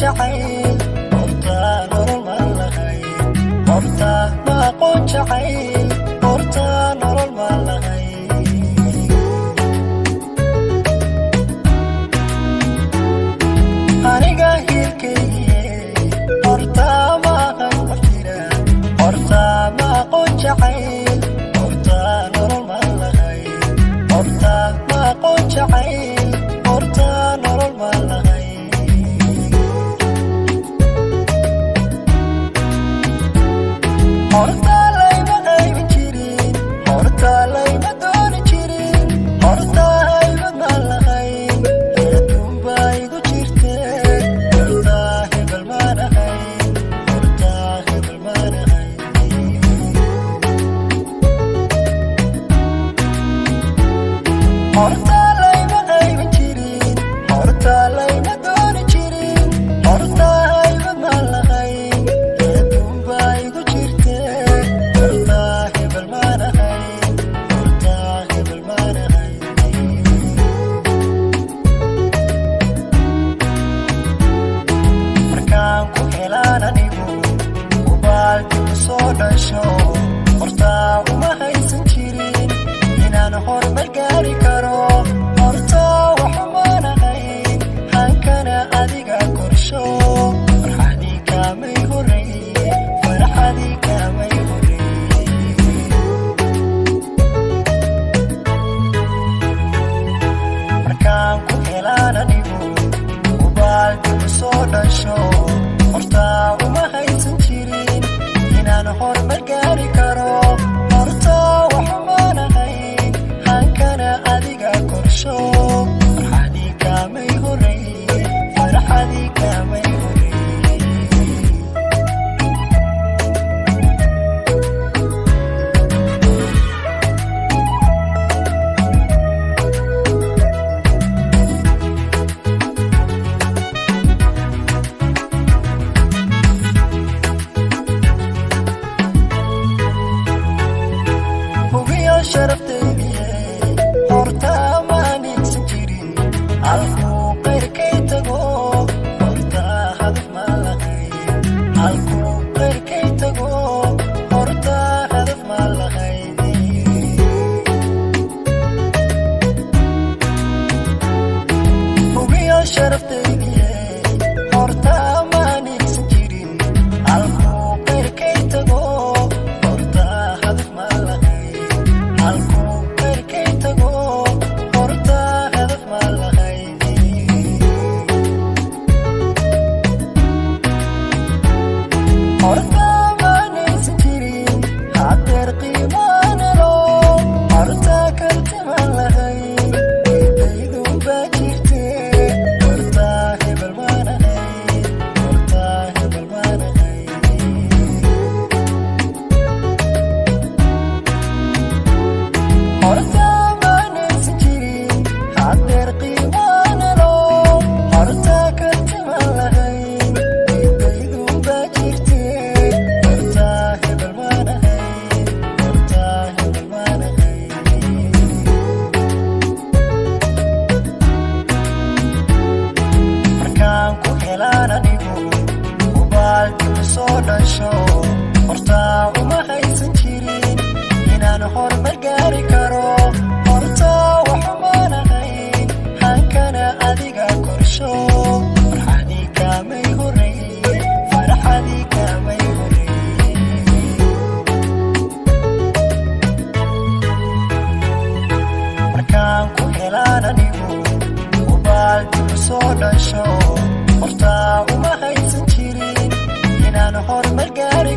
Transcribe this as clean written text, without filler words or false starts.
jacayl horta nolol ma lahayn horta ma aqoon jacayl horta nolol ma lahayn aniga hirkaygiye horta ma aqoon qofjira horta ma aqoon jacayl horta nolol ma lahayn horta ma aqoon jacayl horta nolol ma lahayn horta layma qaybin jirin horta layma dooni jirin horta haybad ma lahayn adduun baa igu jirte horta hebel ma lahayn horta hebel ma lahayn horta layma qaybin jirin horta layma dooni jirin horta haybad ma lahayn adduun baa igu jirte horta hebel ma lahayn horta hebel ma lahayn markaan ku helaan anigu ubaalki ku soo dhasho horta uma haysan jirin inaan horumar gaari karo horta waxuma lahayn hankana adiga korsho farxadii kaamay horreeye farxadii kaamay horreeye markaan ku helaan anigu ubaalki ku soo dhasho horta uma haysan jirin inaan horumar gaari karo horta waxuma lahayn hankana adiga korsho farxadii kaamay horreeye farxadii kaamay horreeye hubiyo sharaftaydiye horta ma nigsan jirin halkuu qayrkay tago horta hadaf ma lahayn halkuu qayrkay tago horta hadaf ma lahayn hubiyo sharaftaydiye horta ma nigsan jirin halkuu qayrkay tago horta hadaf ma lahayn halkuu qayrkay tago horta hadaf ma lahayn horta ma naysan jirin hadeer qiimaanalo horta karti ma lahayn idaydun baa jirte horta hebel ma lahayn horta hebel ma lahayn horta ma naysan jirin hadeer qiimaanalo horta karti ma lahayn idaydun baa jirte horta hebel ma lahayn horta hebel ma lahayn markaan ku helaan anigu ubaalki ku soo dhasho horta uma haysan jirin inaan horumar gaari karo horta waxuma lahayn hankana adiga korsho farxadii kaamay horreeye farxadii kaamay horreeye markaan ku helaan anigu ubaalki ku soo dhasho horta uma haysan jirin inaan horumar gaari